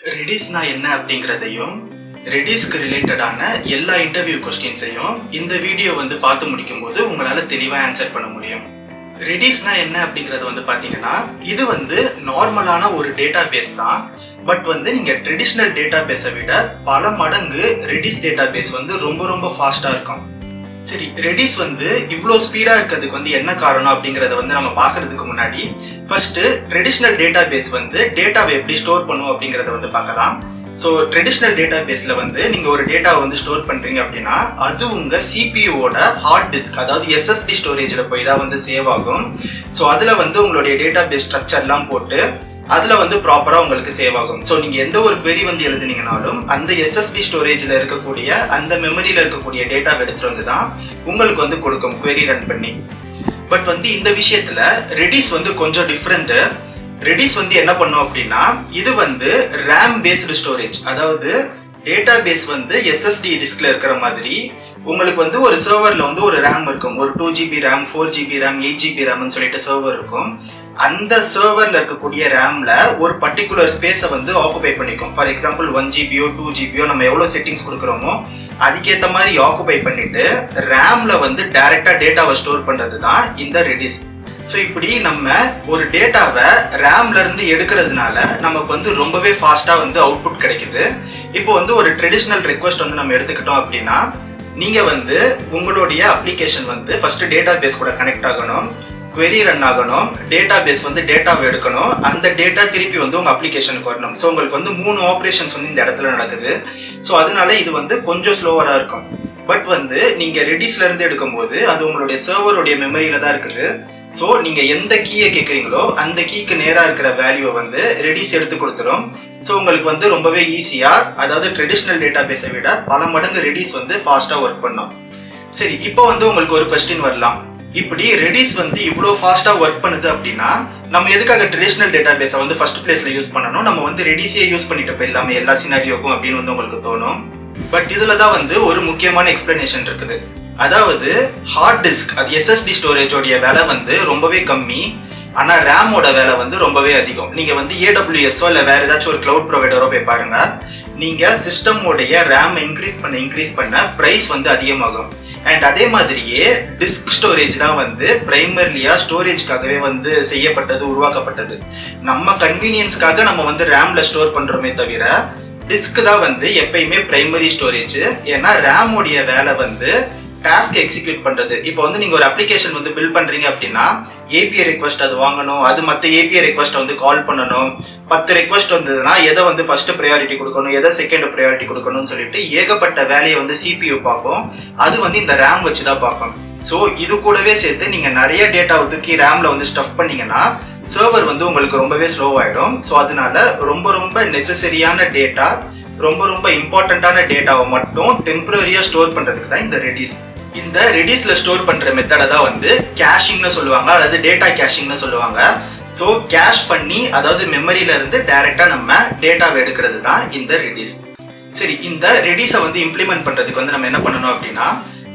ரெடிஸ்னா என்ன அப்படிங்கிறதையும் ரெடிஸ்க்கு ரிலேட்டடான எல்லா இன்டர்வியூ கொஸ்டின்ஸையும் இந்த வீடியோ பார்த்து முடிக்கும் போது உங்களால தெளிவா ஆன்சர் பண்ண முடியும். ரெடிஸ்னா என்ன அப்படிங்கிறது பாத்தீங்கன்னா இது நார்மலான ஒரு டேட்டா பேஸ் தான். பட் நீங்க ட்ரெடிஷ்னல் டேட்டா பேஸை விட பல மடங்கு ரெடிஸ் டேட்டா பேஸ் ரொம்ப ரொம்ப ஃபாஸ்டா இருக்கும். சரி, ரெடிஸ் இவ்வளோ ஸ்பீடா இருக்கிறதுக்கு என்ன காரணம் அப்படிங்கறத நம்ம பாக்குறதுக்கு முன்னாடி ஃபர்ஸ்ட் ட்ரெடிஷ்னல் டேட்டா பேஸ் டேட்டாவை எப்படி ஸ்டோர் பண்ணும் அப்படிங்கறத பார்க்கலாம். ஸோ ட்ரெடிஷ்னல் டேட்டா பேஸ்ல நீங்க ஒரு டேட்டாவை ஸ்டோர் பண்றீங்க அப்படின்னா அது உங்க சிபியூவோட ஹார்ட் டிஸ்க், அதாவது எஸ்எஸ்டி ஸ்டோரேஜ்ல போய் தான் சேவ் ஆகும். ஸோ அதுல உங்களுடைய டேட்டா பேஸ் ஸ்ட்ரக்சர் எல்லாம் போட்டு அதுல ப்ராப்பரா உங்களுக்கு சேவ் ஆகும். ஸோ நீங்க எந்த ஒரு query எழுதுனீங்கனாலும் அந்த எஸ்எஸ்டி ஸ்டோரேஜ்ல இருக்கக்கூடிய அந்த மெமரியில இருக்கக்கூடிய டேட்டாவை எடுத்துட்டு தான் உங்களுக்கு கொடுக்கும் query ரன் பண்ணி. பட் இந்த விஷயத்துல ரெடிஸ் கொஞ்சம் டிஃப்ரெண்ட். ரெடிஸ் என்ன பண்ணும் அப்படின்னா இது ரேம் பேஸ்டு ஸ்டோரேஜ், அதாவது டேட்டா பேஸ் எஸ்எஸ்டி டிஸ்க்ல இருக்கிற மாதிரி உங்களுக்கு ஒரு சர்வர்ல ஒரு ரேம் இருக்கும். ஒரு 2GB RAM, 4GB RAM, 8GB ரேம்னு சொல்லிட்டு சர்வர் இருக்கும். அந்த சர்வர்ல இருக்கக்கூடிய ரேம்ல ஒரு பர்டிகுலர் ஸ்பேஸை ஆக்குபை பண்ணிக்கும். ஃபார் எக்ஸாம்பிள் 1GBயோ 2GBயோ நம்ம எவ்வளவு செட்டிங்ஸ் கொடுக்குறோமோ அதுக்கேற்ற மாதிரி ஆக்குபை பண்ணிட்டு ரேம்ல டைரக்டா டேட்டாவை ஸ்டோர் பண்றது தான் இந்த ரெடிஸ். ஸோ இப்படி நம்ம ஒரு டேட்டாவை ரேம்ல இருந்து எடுக்கிறதுனால நமக்கு ரொம்பவே ஃபாஸ்டா அவுட்புட் கிடைக்குது. இப்போ ஒரு ட்ரெடிஷ்னல் ரெக்வஸ்ட் நம்ம எடுத்துக்கிட்டோம் அப்படின்னா நீங்க உங்களுடைய அப்ளிகேஷன் ஃபர்ஸ்ட் டேட்டா பேஸ் கூட கனெக்ட் ஆகணும், query ரன் ஆகணும், டேட்டா பேஸ் டேட்டாவை எடுக்கணும், அந்த டேட்டா திருப்பி உங்க அப்ளிகேஷனுக்கு வரணும். ஸோ உங்களுக்கு 3 ஆப்ரேஷன்ஸ் இந்த இடத்துல நடக்குது. ஸோ அதனால இது கொஞ்சம் ஸ்லோவரா இருக்கும். பட் நீங்க ரெடிஸ்ல இருந்து எடுக்கும்போது அது உங்களுடைய சர்வருடைய மெமரியில தான் இருக்குது. ஸோ நீங்க எந்த கீயை கேட்குறீங்களோ அந்த கீக்கு நேரா இருக்கிற வேல்யூவை ரெடிஸ் எடுத்து கொடுத்துரும். ஸோ உங்களுக்கு ரொம்பவே ஈஸியா, அதாவது ட்ரெடிஷ்னல் டேட்டா பேஸை விட பல மடங்கு ரெடிஸ் ஃபாஸ்டா ஒர்க் பண்ணும். சரி, இப்போ உங்களுக்கு ஒரு கொஸ்டின் வரலாம், இப்படி ரெடிஸ் இவ்வளோ ஃபாஸ்டா ஒர்க் பண்ணுது அப்படின்னா நம்ம எதுக்காக ட்ரெடிஷ்னல் டேட்டா பேஸை ஃபர்ஸ்ட் பிளேஸ்ல யூஸ் பண்ணணும், நம்ம ரெடிஸே யூஸ் பண்ணிட்டு போயிடலாமே எல்லா சினாரியோக்கும் அப்படின்னு உங்களுக்கு தோணும். பட் இதுல தான் ஒரு முக்கியமான எக்ஸ்பிளனேஷன் இருக்குது. அதாவது ஹார்ட் டிஸ்க், அது எஸ்எஸ்டி ஸ்டோரேஜோடைய வேலை ரொம்பவே கம்மி, ஆனா ரேமோட வேலை ரொம்பவே அதிகம். நீங்க AWSஓ இல்ல வேற ஏதாச்சும் ஒரு கிளவுட் ப்ரொவைடரோ போய் பாருங்க, நீங்க சிஸ்டமோடைய ரேம் இன்க்ரீஸ் பண்ண பிரைஸ் அதிகமாகும். அண்ட் அதே மாதிரியே டிஸ்க் ஸ்டோரேஜ் தான் பிரைமர்லியா ஸ்டோரேஜ்காகவே செய்யப்பட்டது, உருவாக்கப்பட்டது. நம்ம கன்வீனியன்ஸ்க்காக நம்ம ரேம்ல ஸ்டோர் பண்றோமே தவிர டிஸ்க் தான் எப்பயுமே பிரைமரி ஸ்டோரேஜ். ஏன்னா ரேமோடைய வேலை டாஸ்க் எக்ஸிக்யூட் பண்றது. இப்போ நீங்க ஒரு அப்ளிகேஷன் பில்ட் பண்றீங்க அப்படின்னா ஏபிஐ ரெக்வஸ்ட் அது வாங்கணும், அது மற்ற ஏபிஐ ரெக்வஸ்ட் கால் பண்ணணும். 10 ரெக்வஸ்ட் வந்ததுன்னா எதை ஃபர்ஸ்ட் ப்ரையாரிட்டி கொடுக்கணும், எதை செகண்ட் ப்ரையாரிட்டி கொடுக்கணும்னு சொல்லிட்டு ஏகப்பட்ட வேலையை சிபியூ பார்க்கும். அது இந்த ரேம் வச்சு தான் பார்க்கும். ஸோ இது கூடவே சேர்த்து நீங்க நிறைய டேட்டாவை தூக்கி ரேம்ல ஸ்டஃப் பண்ணீங்கன்னா சர்வர் உங்களுக்கு ரொம்பவே ஸ்லோ ஆயிடும். ஸோ அதனால ரொம்ப ரொம்ப நெசசரியான டேட்டா, ரொம்ப ரொம்ப இம்பார்ட்டன்டான டேட்டாவை மட்டும் டெம்பரரியா ஸ்டோர் பண்றதுக்கு தான் இந்த ரெடிஸ். இந்த ரெடிஸ்ல ஸ்டோர் பண்ற மெத்தடை தான் கேஷிங்னு சொல்லுவாங்க, அல்லது டேட்டா கேஷிங்னு சொல்லுவாங்க. ஸோ கேஷ் பண்ணி, அதாவது மெமரியில இருந்து டைரக்டா நம்ம டேட்டாவை எடுக்கிறது தான் இந்த ரெடிஸ். சரி, இந்த ரெடிஸை இம்ப்ளிமெண்ட் பண்றதுக்கு நம்ம என்ன பண்ணணும் அப்படின்னா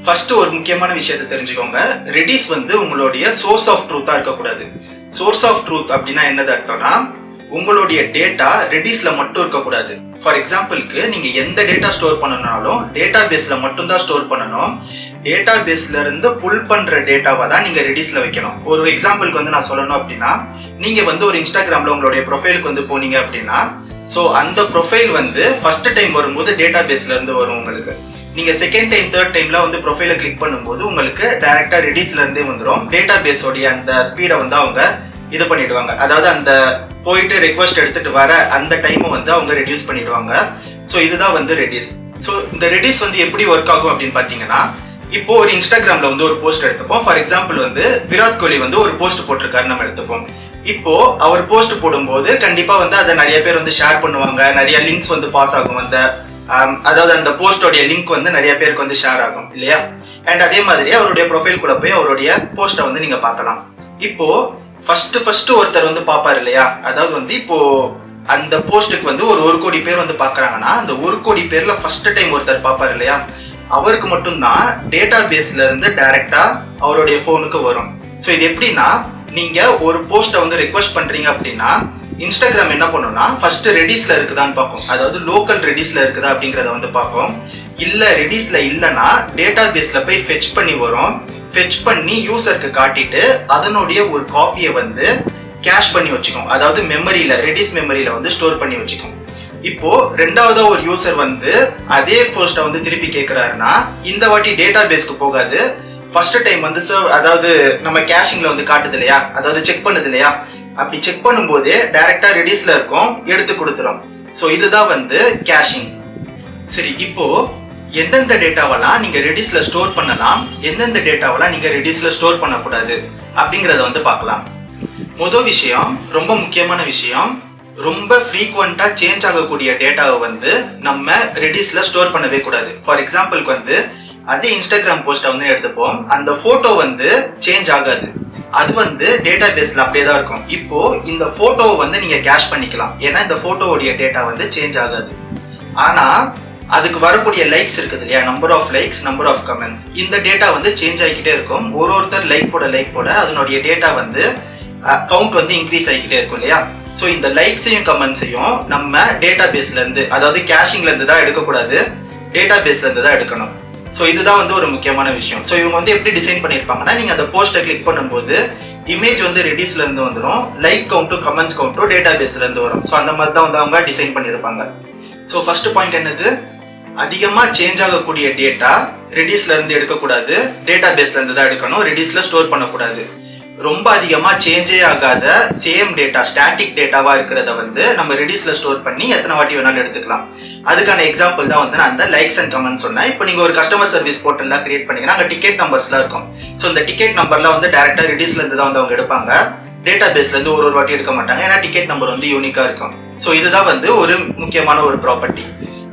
ஃபர்ஸ்ட் ஒரு முக்கியமான விஷயத்தை தெரிஞ்சுக்கோங்க. ரெடிஸ் உங்களுடைய சோர்ஸ் ஆஃப் ட்ரூத்தா இருக்கக்கூடாது. சோர்ஸ் ஆஃப் ட்ரூத் அப்படின்னா என்னது அர்த்தம்னா உங்களுடைய டேட்டா ரெடிஸ்ல மட்டும் இருக்கக்கூடாது. ஃபார் எக்ஸாம்பிளுக்கு நீங்க எந்த டேட்டா ஸ்டோர் பண்ணணும்னாலும் டேட்டா பேஸ்ல மட்டும் தான் ஸ்டோர் பண்ணணும். டேட்டா பேஸ்ல இருந்து புல் பண்ற டேட்டாவை தான் நீங்க ரெடிஸ்ல வைக்கணும். ஒரு எக்ஸாம்பிளுக்கு நான் சொல்லணும் அப்படின்னா நீங்க ஒரு இன்ஸ்டாகிராம்ல உங்களுடைய ப்ரொஃபைலுக்கு போனீங்க அப்படின்னா ஸோ அந்த ப்ரொஃபைல் ஃபர்ஸ்ட் டைம் வரும்போது டேட்டா பேஸ்ல இருந்து வரும். உங்களுக்கு நீங்க செகண்ட் டைம் தேர்ட் டைம்ல ப்ரொஃபைலை கிளிக் பண்ணும்போது உங்களுக்கு டைரக்டா ரெடிஸ்ல இருந்தே வந்துடும். டேட்டா பேஸோடைய அந்த ஸ்பீடை அவங்க இது பண்ணிடுவாங்க, அதாவது அந்த போயிட்டு ரெக்வஸ்ட் எடுத்துட்டு வர அந்த டைமை அவங்க ரெடியூஸ் பண்ணிடுவாங்க. ஸோ இதுதான் ரெடிஸ். ஸோ இந்த ரெடிஸ் எப்படி ஒர்க் ஆகும் அப்படின்னு பாத்தீங்கன்னா, இப்போ ஒரு இன்ஸ்டாகிராம்ல ஒரு போஸ்ட் எடுத்துப்போம். ஃபார் எக்ஸாம்பிள் விராட் கோலி ஒரு போஸ்ட் போட்டிருக்காரு நம்ம எடுத்துப்போம். இப்போ அவர் போஸ்ட் போடும்போது கண்டிப்பா அதை நிறைய பேர் ஷேர் பண்ணுவாங்க, நிறைய லிங்க்ஸ் பாஸ் ஆகும். அதாவது அந்த போஸ்டோடைய லிங்க் நிறைய பேருக்கு ஷேர் ஆகும் இல்லையா. அண்ட் அதே மாதிரி அவருடைய ப்ரொஃபைல் கூட போய் அவருடைய போஸ்ட்டை நீங்க பார்க்கலாம். இப்போ ஃபர்ஸ்ட் ஒருத்தர் பாப்பாரு இல்லையா, அதாவது இப்போ அந்த போஸ்ட்டுக்கு ஒரு 1 கோடி பேர் பாக்குறாங்கன்னா அந்த 1 கோடி பேர்ல ஃபர்ஸ்ட் டைம் ஒருத்தர் பாப்பாரு இல்லையா, அவருக்கு மட்டும்தான் டேட்டா பேஸ்ல இருந்து டைரக்டா அவருடைய போனுக்கு வரும். ஸோ இது எப்படின்னா, நீங்க ஒரு போஸ்ட்டை ரெக்வஸ்ட் பண்றீங்க அப்படின்னா இன்ஸ்டாகிராம் என்ன பண்ணும்னா ஃபர்ஸ்ட் ரெடிஸ்ல இருக்குதான்னு பார்க்கும், அதாவது லோக்கல் ரெடிஸ்ல இருக்குதா அப்படிங்கிறத வந்து பார்க்கும். இல்ல ரெடிஸ்ல இல்லைன்னா டேட்டா பேஸ்ல போய் ஃபெச் பண்ணி வரும். ஃபெச் பண்ணி யூசருக்கு காட்டிட்டு அதனுடைய ஒரு காப்பியை வந்து கேஷ் பண்ணி வச்சுக்கும், அதாவது மெமரியில ரெடிஸ் மெமரியில வந்து ஸ்டோர் பண்ணி வச்சுக்கும். இப்போ ரெண்டாவதா ஒரு யூசர் வந்து அதே போஸ்ட்டை வந்து திருப்பி கேட்கிறாருன்னா இந்த வாட்டி டேட்டா பேஸ்க்கு போகாது. ஃபர்ஸ்ட் டைம் வந்து அதாவது நம்ம கேஷிங்ல வந்து காட்டுது இல்லையா, அதாவது செக் பண்ணுது இல்லையா, அப்படி செக் பண்ணும்போதே டைரக்டா ரெடிஸ்ல இருக்கும், எடுத்து கொடுத்துரும். ஸோ இதுதான் வந்து கேஷிங். சரி, இப்போ எந்தெந்த டேட்டாவெல்லாம் நீங்க ரெடிஸ்ல ஸ்டோர் பண்ணலாம், எந்தெந்த டேட்டாவெல்லாம் நீங்க ரெடிஸ்ல ஸ்டோர் பண்ணக்கூடாது அப்படிங்கறத வந்து பார்க்கலாம். முதல் விஷயம், ரொம்ப முக்கியமான விஷயம், ரொம்ப ஃப்ரீக்வெண்டா சேஞ்ச் ஆகக்கூடிய டேட்டாவை வந்து நம்ம ரெடிஸ்ல ஸ்டோர் பண்ணவே கூடாது. ஃபார் எக்ஸாம்பிளுக்கு வந்து அதே இன்ஸ்டாகிராம் போஸ்ட்டை வந்து எடுத்துப்போம், அந்த போட்டோ வந்து சேஞ்ச் ஆகாது, அது வந்து டேட்டா பேஸ்ல அப்படியே தான் இருக்கும். இப்போ இந்த போட்டோவை வந்து நீங்க கேஷ் பண்ணிக்கலாம், ஏன்னா இந்த போட்டோவுடைய டேட்டா வந்து சேஞ்ச் ஆகாது. ஆனா அதுக்கு வரக்கூடிய லைக்ஸ் இருக்குது இல்லையா, number of likes, number of comments, இந்த டேட்டா வந்து சேஞ்ச் ஆகிக்கிட்டே இருக்கும். ஒருத்தர் லைக் போட அதனுடைய டேட்டா வந்து கவுண்ட் வந்து இன்க்ரீஸ் ஆகிக்கிட்டே இருக்கும் இல்லையா. ஸோ இந்த லைக்ஸையும் கமெண்ட்ஸையும் நம்ம டேட்டா பேஸ்ல இருந்து, அதாவது கேஷிங்ல இருந்து தான் எடுக்கக்கூடாது, டேட்டா பேஸ்ல இருந்து தான் எடுக்கணும். ஸோ இதுதான் வந்து ஒரு முக்கியமான விஷயம். ஸோ இவங்க வந்து எப்படி டிசைன் பண்ணியிருப்பாங்கன்னா, நீங்க அந்த போஸ்ட்டை கிளிக் பண்ணும்போது இமேஜ் வந்து ரெடிஸ்ல இருந்து வந்துடும், லைக் கவுண்ட்டும் கமெண்ட்ஸ் கவுண்ட்டும் டேட்டா பேஸ்ல இருந்து வரும். ஸோ அந்த மாதிரி தான் வந்து அவங்க டிசைன் பண்ணியிருப்பாங்க. ஸோ ஃபர்ஸ்ட் பாயிண்ட் என்னது, அதிகமா சேஞ்ச் ஆகக்கூடிய டேட்டா ரெடிஸ்ல இருந்து எடுக்கக்கூடாது, டேட்டா பேஸ்ல இருந்து தான் எடுக்கணும், ரெடிஸ்ல ஸ்டோர் பண்ணக்கூடாது. ரொம்ப அதிகமா சேஞ்சே ஆகாத சேம் டேட்டா, ஸ்டாட்டிக் டேட்டாவா இருக்கிறத வந்து நம்ம ரெடிஸ்ல ஸ்டோர் பண்ணி எத்தனை வாட்டி வேணாலும் எடுத்துக்கலாம். அதுக்கான எக்ஸாம்பிள் தான் வந்து நான் அந்த லைக்ஸ் அண்ட் கமெண்ட்ஸ் சொன்னேன். இப்போ நீங்க ஒரு கஸ்டமர் சர்வீஸ் போர்ட்டல்லாம் கிரியேட் பண்ணீங்கன்னா அங்கே டிக்கெட் நம்பர்ஸ்லாம் இருக்கும். ஸோ இந்த டிக்கெட் நம்பர்லாம் வந்து டைரக்டா ரெடிஸ்ல இருந்து தான் வந்து அவங்க எடுப்பாங்க, டேட்டா பேஸ்ல இருந்து ஒரு வாட்டி எடுக்க மாட்டாங்க, ஏன்னா டிக்கெட் நம்பர் வந்து யூனிக்கா இருக்கும். ஸோ இதுதான் வந்து ஒரு முக்கியமான ஒரு ப்ராப்பர்ட்டி.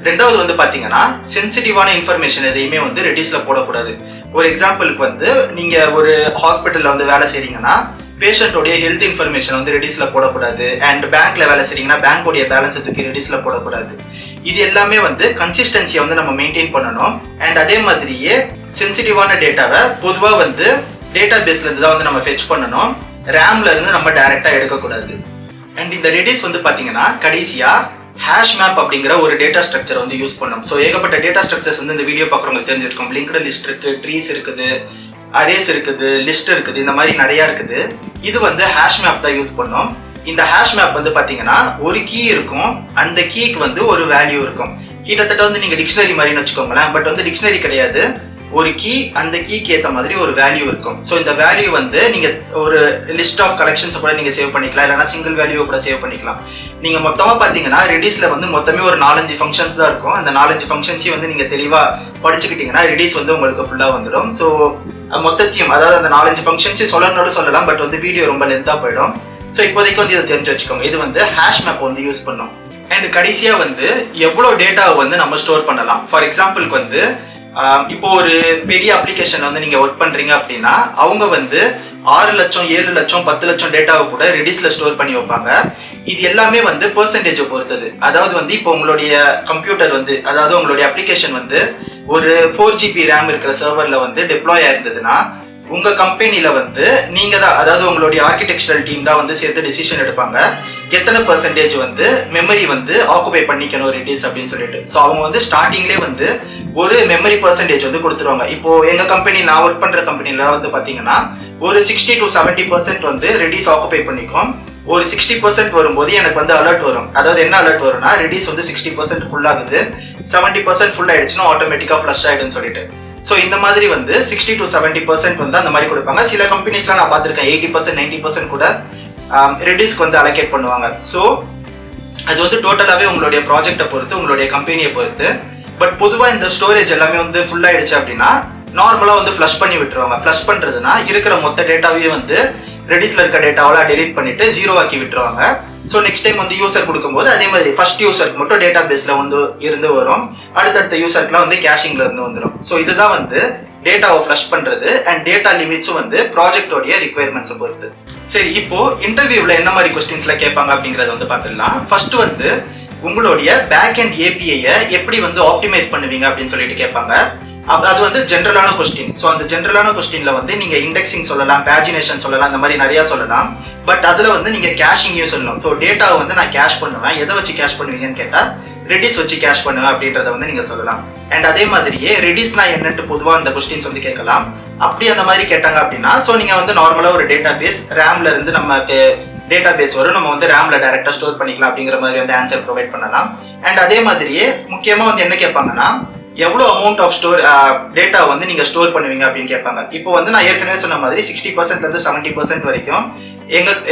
ரெண்டாவது வந்து பாத்தீங்கன்னா, சென்சிட்டிவான இன்ஃபர்மேஷன் எதையுமே வந்து ரெடிஸ்ல போடக்கூடாது. ஒரு எக்ஸாம்பிளுக்கு வந்து நீங்க ஒரு ஹாஸ்பிட்டல்ல வந்து வேலை செய்றீங்கன்னா பேஷண்டோடைய ஹெல்த் இன்ஃபர்மேஷன் வந்து ரெடிஸ்ல போடக்கூடாது. அண்ட் பேங்க்ல வேலை செய்றீங்கன்னா பேங்கோடைய பேலன்ஸ் தூக்கி ரெடிஸ்ல போடக்கூடாது. இது எல்லாமே வந்து கன்சிஸ்டன்சியை வந்து நம்ம மெயின்டைன் பண்ணணும். அண்ட் அதே மாதிரியே சென்சிட்டிவான டேட்டாவை பொதுவாக வந்து டேட்டா பேஸ்ல இருந்து தான் வந்து நம்ம ஃபெச் பண்ணணும், ரேம்ல இருந்து நம்ம டைரக்டா எடுக்கக்கூடாது. அண்ட் இந்த ரெடிஸ் வந்து பாத்தீங்கன்னா கடைசியா ஹேஷ் மேப் அப்படிங்கிற ஒரு டேட்டா ஸ்ட்ரக்சர் வந்து யூஸ் பண்ணோம். ஸோ ஏகப்பட்ட டேட்டா ஸ்ட்ரக்சர்ஸ் வந்து இந்த வீடியோ பார்க்குறவங்களுக்கு தெரிஞ்சிருக்கும். லிங்க்டு லிஸ்ட் இருக்கு, ட்ரீஸ் இருக்குது, அரேஸ் இருக்குது, லிஸ்ட் இருக்குது, இந்த மாதிரி நிறைய இருக்குது. இது வந்து ஹேஷ் மேப் தான் யூஸ் பண்ணோம். இந்த ஹேஷ் மேப் வந்து பாத்தீங்கன்னா ஒரு கீ இருக்கும், அந்த கீக்கு வந்து ஒரு வேல்யூ இருக்கும். கிட்டத்தட்ட வந்து நீங்க டிக்ஷனரி மாதிரின்னு வச்சுக்கோங்களேன், பட் வந்து டிக்ஷனரி கிடையாது, ஒரு கீ, அந்த கீக்கு ஏற்ற மாதிரி ஒரு வேல்யூ இருக்கும். ஸோ இந்த வேல்யூ வந்து நீங்க ஒரு லிஸ்ட் ஆஃப் கலெக்ஷன்ஸ் கூட நீங்க சேவ் பண்ணிக்கலாம், இல்லைன்னா சிங்கிள் வேல்யூ கூட சேவ் பண்ணிக்கலாம். நீங்க மொத்தமா பாத்தீங்கன்னா ரெடிஸ்ல வந்து மொத்தமே ஒரு 4-5 ஃபங்க்ஷன்ஸ் தான் இருக்கும். அந்த 4-5 ஃபங்க்ஷன்ஸையும் வந்து நீங்க தெளிவா படிச்சுக்கிட்டீங்கன்னா ரெடிஸ் வந்து உங்களுக்கு ஃபுல்லா வந்துடும். ஸோ மொத்தத்தையும், அதாவது அந்த 4-5 ஃபங்க்ஷன்ஸையும் சொல்லலாம், பட் வந்து வீடியோ ரொம்ப லென்த்தா போயிடும். ஸோ இப்போதைக்கு வந்து இதை தெரிஞ்சு வச்சுக்கோங்க. இது வந்து ஹேஷ் மேப் வந்து யூஸ் பண்ணும். அண்ட் கடைசியா வந்து எவ்வளவு டேட்டாவை வந்து நம்ம ஸ்டோர் பண்ணலாம். ஃபார் எக்ஸாம்பிளுக்கு வந்து இப்போ ஒரு பெரிய அப்ளிகேஷன் வந்து நீங்க ஒர்க் பண்றீங்க அப்படின்னா அவங்க வந்து 6 லட்சம் 7 லட்சம் 10 லட்சம் டேட்டாவை கூட ரெடிஸ்ல ஸ்டோர் பண்ணி வைப்பாங்க. இது எல்லாமே வந்து பெர்சன்டேஜை பொறுத்தது. அதாவது வந்து இப்போ உங்களுடைய கம்ப்யூட்டர் வந்து, அதாவது உங்களுடைய அப்ளிகேஷன் வந்து ஒரு 4 GB ரேம் இருக்கிற சர்வர்ல வந்து டெப்ளாய் ஆயிருந்ததுன்னா உங்க கம்பெனில வந்து நீங்க தான், அதாவது உங்களுடைய ஆர்கிடெக்சரல் டீம் தான் வந்து சேர்த்து டிசிஷன் எடுப்பாங்க எத்தனை பெர்சன்டேஜ் வந்து மெமரி வந்து ஆக்குபை பண்ணிக்கணும் ரெடிஸ் அப்படின்னு சொல்லிட்டு. ஸோ அவங்க வந்து ஸ்டார்டிங்லேயே வந்து ஒரு மெமரி பெர்சன்டேஜ் வந்து கொடுத்துருவாங்க. இப்போ எங்க கம்பெனி, நான் ஒர்க் பண்ற கம்பெனில வந்து பாத்தீங்கன்னா ஒரு 60 to 70% வந்து ரெடிஸ் ஆக்குபை பண்ணிக்கும். ஒரு 60% வரும்போது எனக்கு வந்து அலர்ட் வரும். அதாவது என்ன அலர்ட் வரும்னா, ரெடிஸ் வந்து 60% ஃபுல் ஆகுது, 70% ஃபுல் ஆயிடுச்சுன்னா ஆட்டோமேட்டிக்கா ஃப்ளஷ் ஆயிடுன்னு சொல்லிட்டு. ஸோ இந்த மாதிரி வந்து 60 to 70% வந்து அந்த மாதிரி கொடுப்பாங்க. சில கம்பெனிஸ்லாம் நான் பார்த்துருக்கேன் 80% 90% கூட ரெடிஸ்க்கு வந்து அலோகேட் பண்ணுவாங்க. ஸோ அது வந்து டோட்டலாகவே உங்களுடைய ப்ராஜெக்டை பொறுத்து, உங்களுடைய கம்பெனியை பொறுத்து. பட் பொதுவாக இந்த ஸ்டோரேஜ் எல்லாமே வந்து ஃபுல் ஆயிடுச்சு அப்படின்னா நார்மலாக வந்து ஃப்ளஷ் பண்ணி விட்டுருவாங்க. ஃப்ளஷ் பண்ணுறதுனா இருக்கிற மொத்த டேட்டாவே வந்து ரெடிஸ்ல இருக்க டேட்டாவெல்லாம் டெலீட் பண்ணிட்டு 0 ஆக்கி விட்டுருவாங்க. ஸோ நெக்ஸ்ட் டைம் வந்து யூசர் கொடுக்கும்போது அதே மாதிரி ஃபர்ஸ்ட் யூசருக்கு மட்டும் டேட்டா பேஸ்ல வந்து இருந்து வரும், அடுத்தடுத்த யூசருக்குலாம் வந்து கேஷிங்ல இருந்து வந்துடும். ஸோ இதுதான் வந்து டேட்டாவை ஃப்ளஷ் பண்றது. அண்ட் டேட்டா லிமிட்ஸும் வந்து ப்ராஜெக்டோடைய ரிக்வயர்மெண்ட்ஸை பொறுத்து. சரி, இப்போ இன்டர்வியூவில் என்ன மாதிரி கொஸ்டின்ஸ்ல கேட்பாங்க அப்படிங்கறத வந்து பார்த்துடலாம். ஃபர்ஸ்ட் வந்து உங்களுடைய பேக் அண்ட் ஏபிஐயை எப்படி வந்து ஆப்டிமைஸ் பண்ணுவீங்க அப்படின்னு சொல்லிட்டு கேட்பாங்க. அது வந்து ஜென்ரலான கொஸ்டின். ஸோ அந்த ஜென்ரலான கொஸ்டின்ல வந்து நீங்க இண்டெக்ஸிங் சொல்லலாம், பேஜினேஷன் சொல்லலாம், இந்த மாதிரி நிறைய சொல்லலாம். பட் அதுல வந்து நீங்க கேஷிங்கையும் சொல்லணும். ஸோ டேட்டாவை வந்து நான் கேஷ் பண்ணுவேன், எதை வச்சு கேஷ் பண்ணுவீங்கன்னு கேட்டா ரெடிஸ் வச்சு கேஷ் பண்ணுவேன் அப்படின்றத வந்து நீங்க சொல்லலாம். அண்ட் அதே மாதிரியே ரெடிஸ்னா என்னட்டு பொதுவாக அந்த கொஸ்டின்ஸ் வந்து கேட்கலாம். அப்படி அந்த மாதிரி கேட்டாங்க அப்படின்னா ஸோ நீங்க வந்து நார்மலா ஒரு டேட்டா பேஸ் ரேம்ல இருந்து நமக்கு டேட்டா பேஸ் வரும், நம்ம வந்து ரேம்ல டைரக்டா ஸ்டோர் பண்ணிக்கலாம் அப்படிங்கிற மாதிரி வந்து ஆன்சர் ப்ரொவைட் பண்ணலாம். அண்ட் அதே மாதிரியே முக்கியமா வந்து என்ன கேட்பாங்கன்னா எவ்வளோ அமௌண்ட் ஆஃப் டேட்டா வந்து நீங்க ஸ்டோர் பண்ணுவீங்க அப்படின்னு கேட்பாங்க. இப்போ வந்து நான் ஏற்கனவே சொன்ன மாதிரி 60% 70% வரைக்கும்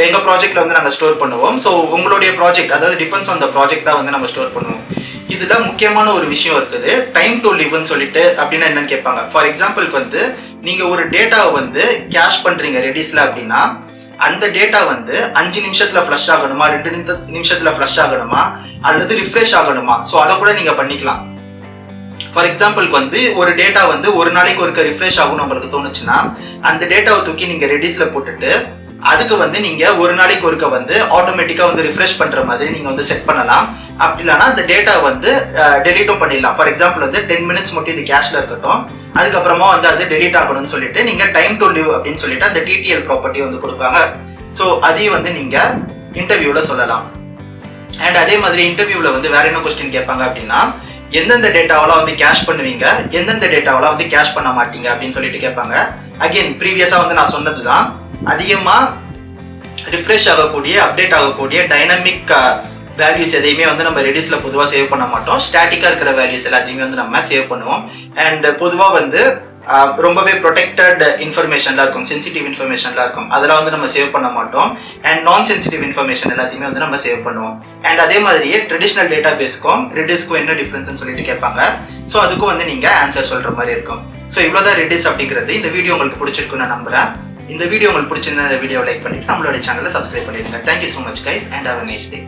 எங்க ப்ராஜெக்ட்ல வந்து நாங்கள் ஸ்டோர் பண்ணுவோம். ஸோ உங்களுடைய ப்ராஜெக்ட் அதாவது டிபெண்ட்ஸ் ஆன் த ப்ராஜெக்ட் தான் வந்து நம்ம ஸ்டோர் பண்ணுவோம். இதுல முக்கியமான ஒரு விஷயம் இருக்குது, டைம் டு லிவ்னு சொல்லிட்டு. அப்படின்னா என்னன்னு கேட்பாங்க. ஃபார் எக்ஸாம்பிளுக்கு வந்து நீங்க ஒரு டேட்டாவை வந்து கேஷ் பண்றீங்க ரெடிஸ்ல அப்படின்னா அந்த டேட்டா வந்து 5 நிமிஷத்துல ஃப்ளஷ் ஆகணுமா, 2 நிமிஷத்துல ஃப்ளஷ் ஆகணுமா, அல்லது ரிஃப்ரெஷ் ஆகணுமா, ஸோ அதை கூட நீங்க பண்ணிக்கலாம். ஃபார் எக்ஸாம்பிளுக்கு வந்து ஒரு டேட்டா வந்து ஒரு நாளைக்கு ஒருக்க ரிஃப்ரெஷ் ஆகும்னு உங்களுக்கு தோணுச்சுன்னா அந்த டேட்டாவை தூக்கி நீங்க ரெடிஸ்ல போட்டுட்டு அதுக்கு வந்து நீங்க ஒரு நாளைக்கு ஒருக்க வந்து ஆட்டோமேட்டிக்கா வந்து ரிஃப்ரெஷ் பண்ற மாதிரி நீங்க வந்து செட் பண்ணலாம். அப்படி இல்லைன்னா அந்த டேட்டா வந்து டெலீட்டும் பண்ணிடலாம். ஃபார் எக்ஸாம்பிள் வந்து 10 மினிட்ஸ் மட்டும் இது கேஷ்ல இருக்கட்டும், அதுக்கப்புறமா வந்து அது டெலீட் ஆகணும்னு சொல்லிட்டு நீங்க டைம் டு லிவ் அப்படின்னு சொல்லிட்டு அந்த டிடிஎல் ப்ராப்பர்ட்டி வந்து கொடுப்பாங்க. ஸோ அதையும் வந்து நீங்க இன்டர்வியூல சொல்லலாம். அண்ட் அதே மாதிரி இன்டர்வியூல வந்து வேற என்ன கொஸ்டின் கேட்பாங்க அப்படின்னா எந்தெந்த டேட்டாவெல்லாம் வந்து கேஷ் பண்ணுவீங்க, எந்தெந்த டேட்டாவெல்லாம் வந்து கேஷ் பண்ண மாட்டீங்க அப்படின்னு சொல்லிட்டு கேட்பாங்க. அகெயின் ப்ரீவியஸா வந்து நான் சொன்னது தான், அதிகமா ரிஃப்ரெஷ் ஆகக்கூடிய அப்டேட் ஆகக்கூடிய டைனமிக் வேல்யூஸ் எதையுமே வந்து நம்ம ரெடிஸ்ல பொதுவாக சேவ் பண்ண மாட்டோம். ஸ்டாட்டிக்கா இருக்கிற வேல்யூஸ் எல்லாத்தையுமே வந்து நம்ம சேவ் பண்ணுவோம். அண்ட் பொதுவாக வந்து ரொம்பவே ப்ரொடெக்டட் இன்ஃபர்மேஷன்லாம் இருக்கும், சென்சிட்டிவ் இன்ஃபர்மேஷன்லாம் இருக்கும், அதெல்லாம் வந்து நம்ம சேவ் பண்ண மாட்டோம். அண்ட் நான் சென்சிட்டிவ் இன்ஃபர்மேஷன் எல்லாத்தையுமே வந்து நம்ம சேவ் பண்ணுவோம். அண்ட் அதே மாதிரியே ட்ரெடிஷ்னல் டேட்டா பேஸ்க்கும் ரெடிஸ்க்கும் என்ன டிஃப்ரென்ஸ்னு சொல்லிட்டு கேட்பாங்க. ஸோ அதுக்கும் வந்து நீங்க ஆன்சர் சொல்ற மாதிரி இருக்கும். ஸோ இவ்வளோதான் ரெடிஸ் அப்படிங்கிறது. இந்த வீடியோ உங்களுக்கு பிடிச்சிருக்குன்னு நான் நம்புறேன். இந்த வீடியோ உங்களுக்கு பிடிச்சிருந்தா இந்த வீடியோ லைக் பண்ணிட்டு நம்மளோட சேனலை சப்ஸ்கிரைப் பண்ணிடுங்க. Thank you so much guys and have a nice day.